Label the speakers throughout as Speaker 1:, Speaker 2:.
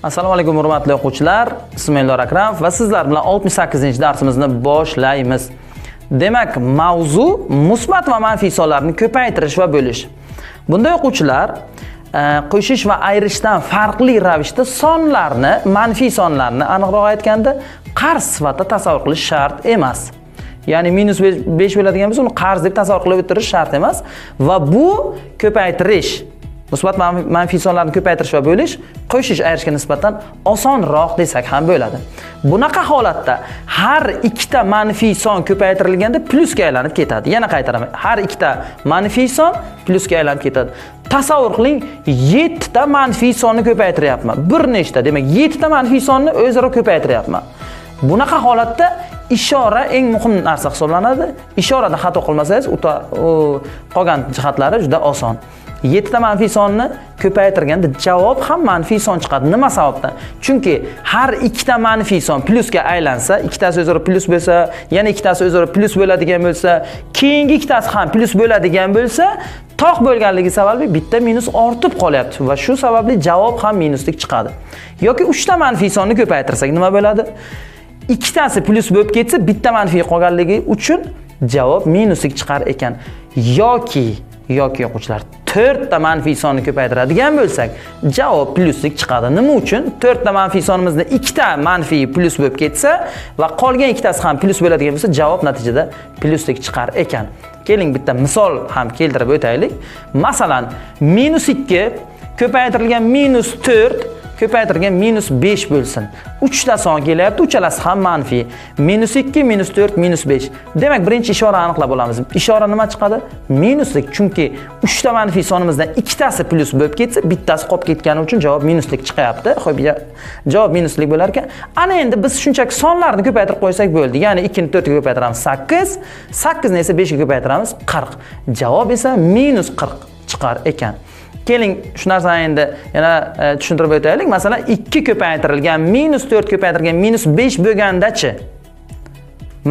Speaker 1: Assalomu alaykum hurmatli o'quvchilar. Ismim Eldor Akramov va sizlar bilan 68-darsimizni boshlaymiz. Demak, mavzu musbat va manfiy sonlarni ko'paytirish va bo'lish. Bunda o'quvchilar qo'shish va ayirishdan farqli ravishda sonlarni, manfiy sonlarni, aniqroq aytganda, qarz sifatida tasavvur qilish shart emas. Ya'ni -5 bo'ladigan bo'lsa, uni qarz deb tasavvur qilib o'tirish shart emas va bu ko'paytirish, musbat manfiy sonlarni ko'paytirish va bo'lish qo'shish ayirishga nisbatan osonroq desak ham bo'ladi. Bunaqa holatda har ikkita manfiy son ko'paytirilganda plyusga aylanib ketadi. Yana qaytaraman. Har ikkita manfiy son plyusga aylanib ketadi. Tasavvur qiling, 7 ta manfiy sonni ko'paytiryapman. Bir nechta, demak 7 ta manfiy sonni o'zaro ko'paytiryapman. Bunaqa holatda ishora eng muhim narsa hisoblanadi. Ishorada xato qilmasangiz, qolgan jihatlari juda oson. 7 ta manfiy sonni ko'paytirganda javob ham manfiy son chiqadi. Nima sababdan? Chunki har ikkita manfiy son plyusga aylansa, ikkitasi o'zaro plyus bo'lsa, yana ikkitasi o'zaro plyus bo'ladigan bo'lsa, keyingi ikkitasi ham plyus bo'ladigan bo'lsa, tog' bo'lganligi sababli bitta minus ortib qolyapti va shu sababli javob ham minuslik chiqadi. Yoki 3 ta manfiy sonni ko'paytirsak nima bo'ladi? Ikkitasi plyus bo'lib ketsa, bitta manfiy qolganligi uchun javob minuslik chiqar ekan. Yoki o'quvchilar 4 ta manfiy sonni ko'paytiradigan bo'lsak, javob plyuslik chiqadi. Nima uchun? 4 ta manfiy sonimizda 2 ta manfiy plyus bo'lib ketsa va qolgan ikkitasi ham plyus bo'ladigan bo'lsa, javob natijada plyuslik chiqar ekan. Keling bitta misol ham keltirib o'taylik. Masalan, -2 ko'paytirilgan -4 ko'paytirilgan -5 bo'lsin. 3 ta son kelyapti, uchalasi ham manfiy. -2, -4, -5. Demak, birinchi ishora aniqlab olamiz. Ishora nima chiqadi? Minuslik, chunki 3 ta manfiy sonimizdan ikkitasi plyus bo'lib ketsa, bittasi qolib ketgani uchun javob minuslik chiqyapti. Xo'p, javob minuslik bo'lar ekan. Ana endi biz shunchaki sonlarni ko'paytirib qo'ysak bo'ldi. Ya'ni 2 ni 4 ga ko'paytiramiz 8, 8 ni esa 5 ga ko'paytiramiz 40. Javob esa -40 chiqar ekan. Keling, shu narsani endi yana tushuntirib o'taylik. Masalan, 2 ko'paytirilgan -4 ko'paytirilgan -5 bo'lgandachi?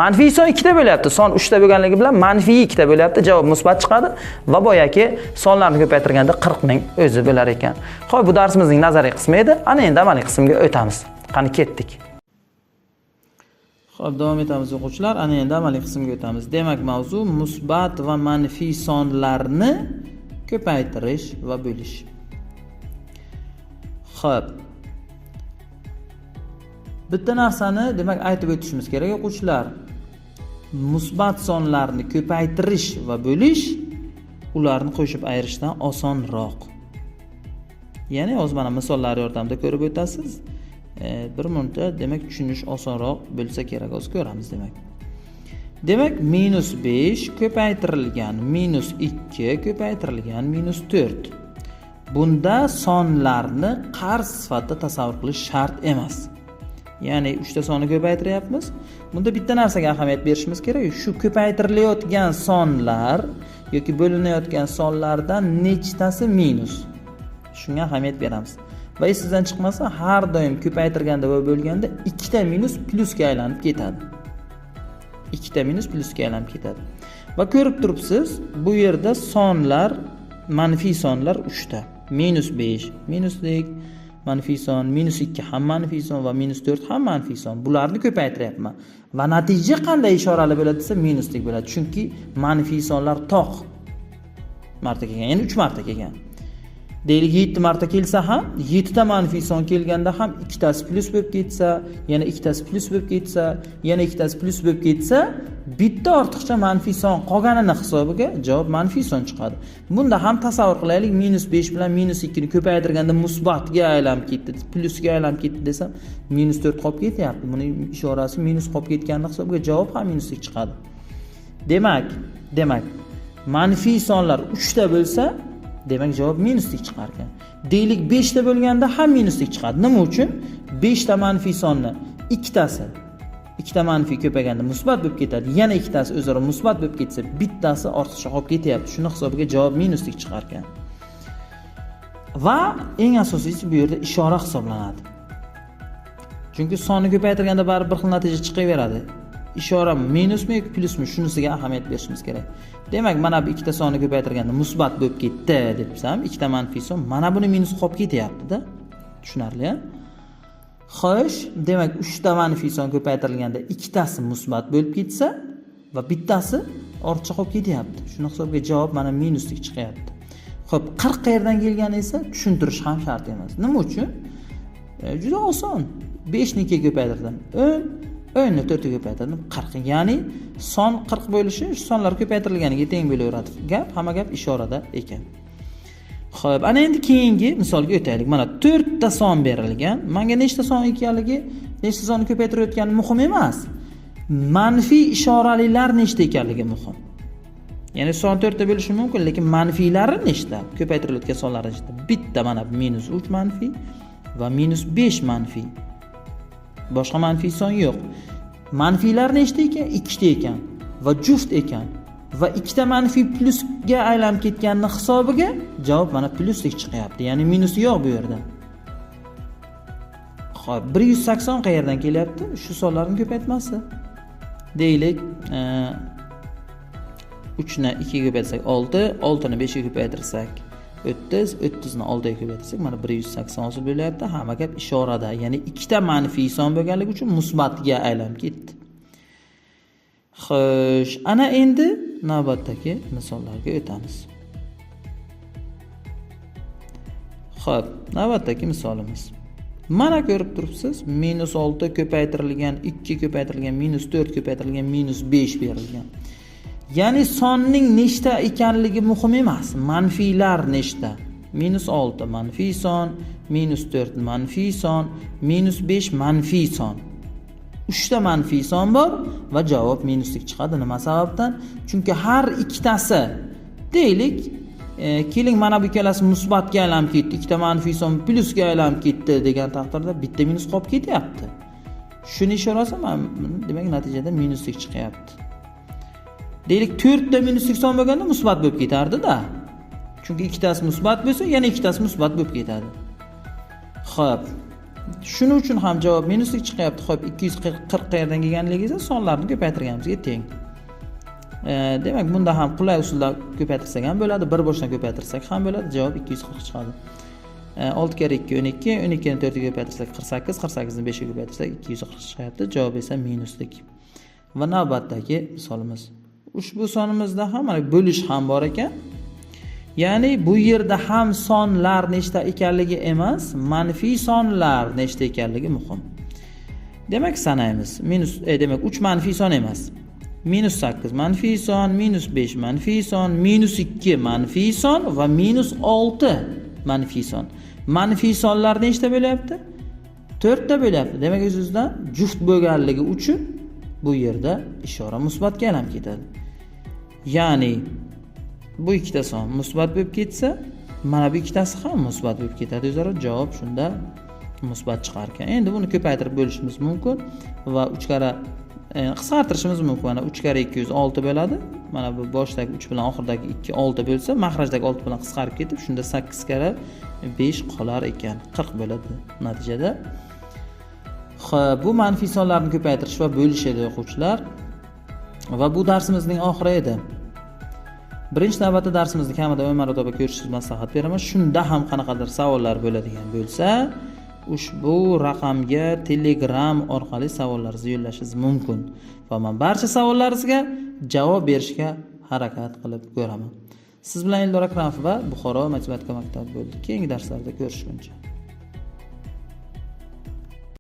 Speaker 1: Manfiy son 2 ta bo'lyapti. Son 3 ta bo'lganligi bilan manfiy 2 ta bo'lyapti. Javob musbat chiqadi va boyaki sonlarni ko'paytirganda 40 ning o'zi bo'lar ekan. Xo'p, bu darsimizning nazariy qismi edi. Ana endi amaliy qismga o'tamiz. Qani ketdik. Xo'p, davom etamiz o'quvchilar. Ana endi amaliy qismga o'tamiz. Demak, mavzu musbat va manfiy sonlarni ko'paytirish va bo'lish. Xo'p. Bitta narsani demak aytib o'tishimiz kerak o'quvchilar. Musbat sonlarni ko'paytirish va bo'lish ularni qo'shib ayirishdan osonroq. Ya'ni hozir mana misollar yordamida ko'rib o'tasiz. Bir muncha demak tushunish osonroq bo'lsa kerak, hozir ko'ramiz demak. Demak, -5 ko'paytirilgan -2 ko'paytirilgan -4. Bunda sonlarni qarz sifatida tasavvur qilish shart emas. Ya'ni 3 ta sonni ko'paytiryapmiz. Bunda bitta narsaga ahamiyat berishimiz kerak. Shu ko'paytirilayotgan sonlar yoki bo'linayotgan sonlardan nechtasi minus? Shunga ahamiyat beramiz. Va esingizdan chiqmasa, har doim ko'paytirganda va bo'lganda 2 ta minus plyusga aylanib ketadi. 2 ta minus plyusga aylanib ketadi. Va ko'rib turibsiz, bu yerda sonlar, manfiy sonlar 3 ta. -5 minuslik, manfiy son, -2 ham manfiy son va -4 ham manfiy son. Bularni ko'paytiryapman. Va natija qanday ishorali bo'ladi desa, minuslik bo'ladi. Chunki manfiy sonlar tog' marta kelgan, ya'ni 3 marta kelgan. Deylik 7 marta kelsa ham, 7 ta manfiy son kelganda ham ikkitasi plyus bo'lib ketsa, yana ikkitasi plyus bo'lib ketsa, yana ikkitasi plyus bo'lib ketsa, bitta ortiqcha manfiy son qolganini hisobiga javob manfiy son chiqadi. Bunda ham tasavvur qilaylik, -5 bilan -2 ni ko'paytirganda musbatga aylanib ketdi, plyusga aylanib ketdi desam, -4 qolib ketyapti. Buning ishorasi minus qolib ketganini hisobiga javob ham minuslik chiqadi. Demak, manfiy sonlar 3 ta bo'lsa, demak javob minuslik chiqar ekan. Deylik 5 ta bo'lganda ham minuslik chiqadi. Nima uchun? 5 ta manfiy sonni ikkitasi 2 ta manfiy ko'payganda musbat bo'lib ketadi. Yana ikkitasi o'zaro musbat bo'lib ketsa, bittasi ortiqcha qolib ketyapti. Shuni hisobiga javob minuslik chiqar ekan. Va eng asosiysi bu yerda ishora hisoblanadi. Chunki sonni ko'paytirganda baribir bir xil natija chiqaveradi. Ishora minusmi yoki plyusmi, shunisiga ahamiyat berishimiz kerak. Demak, mana bu ikkita sonni ko'paytirganda musbat bo'lib ketdi debsam, ikkita manfiy son, mana buni minus qolib ketyapti-da. Tushunarli-a? Xo'sh, demak 3 ta manfiy son ko'paytirilganda ikkitasi musbat bo'lib ketsa va bittasi ortiqcha qolib ketyapti. Shuni hisobga javob mana minuslik chiqyapti. Xo'p, 40 qayerdan kelgani esa tushuntirish ham shart emas. Nima uchun? Juda oson. 5 ni 2 ga ko'paytirdim. 10 ni 4 ga ko'paytirdim. 40. Ya'ni son 40 bo'lishi shu sonlar ko'paytirilganiga teng bo'laveradi. Hamma gap ishorada ekan. Xo'p, ana endi keyingi misolga o'taylik. Mana 4 ta son berilgan. Menga nechta son ekanligi, nechta sonni ko'paytirayotgani muhim emas. Manfiy ishoralilar nechta ekanligi muhim. Ya'ni son 4 ta bo'lishi mumkin, lekin manfiylari nechta? Ko'paytirilayotgan sonlar nechta? Bitta mana -3 manfiy va -5 manfiy. Boshqa manfiy son yo'q. Manfiylar nechta ekan? 2 ta ekan va juft ekan. Va ikkita manfiy plusga aylanib ketganning hisobiga javob mana pluslik chiqyapti. Ya'ni minus yo'q bu yerda. Xo'p, 180 qayerdan kelyapti? Shu sonlarning ko'paytmasi. Deylik, 3 ni 2 ga ko'paytirsak 6, 6 ni 5 ga ko'paytirsak 30, 30 ni 6 ga ko'paytirsak mana 180 hosil bo'lyapti. Hamma gap ishorada. Ya'ni ikkita manfiy son bo'lganligi uchun musbatga aylanib ketdi. Xo'sh, ana endi navbatdagi misollarga o'tamiz. Xo'p, navbatdagi misolimiz. Mana ko'rib turibsiz, -6 ko'paytirilgan, 2 ko'paytirilgan, -4 ko'paytirilgan, -5 berilgan. Ya'ni sonning nechta ekanligi muhim emas, manfiylar nechta. -6 manfiy son, -4 manfiy son, -5 manfiy son. 3 ta manfiy son bor va javob minuslik chiqadi. Nima sababdan? Chunki har ikkitasi, deylik, keling mana bu ikkalasi musbatga aylanib ketdi, ikkita manfiy son plusga aylanib ketdi degan taqdirda bitta minus qolib ketyapti. Shuni ishorasi demak natijada minuslik chiqyapti. Deylik 4 ta minuslik son bo'lganda musbat bo'lib ketardi-da. Chunki ikkitasi musbat bo'lsa, yana ikkitasi musbat bo'lib ketadi. Xo'p. Shuning uchun ham javob minuslik chiqyapti. Xo'p, 240 qayerdan kelganligi esa sonlarni ko'paytirganimizga teng. Demak, bunda ham qulay usulda ko'paytirsak ham bo'ladi, bir boshdan ko'paytirsak ham bo'ladi. Javob 240 chiqadi. 6 kere 2 12, 12 ni 4 ga ko'paytirsak 48, 48 ni 5 ga ko'paytirsak 240 chiqyapti. Javob esa minuslik. Va navbatdagi misolimiz. Ushbu sonimizda ham mana bo'lish ham bor ekan. Ya'ni bu yerda ham sonlar nechta ekanligi emas, manfiy sonlar nechta ekanligi muhim. Demak, sanaymiz. Demak 3 manfiy son emas. -8 manfiy son, -5 manfiy son, -2 manfiy son va -6 manfiy son. Manfiy sonlar nechta bo'lyapti? 4 ta bo'lyapti. Demak, o'zingizdan juft bo'lganligi uchun bu yerda ishora musbatga aylanib ketadi. Ya'ni bu ikkita son musbat bo'lib ketsa, mana bu ikkitasi ham musbat bo'lib ketadi. O'zaro javob shunda musbat chiqar ekan. Endi buni ko'paytirib bo'lishimiz mumkin va 3 karra qisqartirishimiz mumkin. Mana 3 karra 2 6 bo'ladi. Mana bu boshdagi 3 bilan oxirdagi 2 6 bo'lsa, maxrajdagi 6 bilan qisqarib ketib, shunda 8 karra 5 qolar ekan. 40 bo'ladi natijada. Xo'p, bu manfiy sonlarni ko'paytirish va bo'lish edi o'quvchilar. Va bu darsimizning oxiri edi. Birinchi navbatda darsimizni kamida 10 marotaba ko'rishingizni maslahat beraman. Shunda ham qanaqadir savollar bo'ladigan bo'lsa, ushbu raqamga Telegram orqali savollaringizni yo'llashingiz mumkin va men barcha savollaringizga javob berishga harakat qilib ko'raman. Siz bilan Eldor Akramov va Buxoro matematika maktabi bo'ldi. Keyingi darslarda ko'rishguncha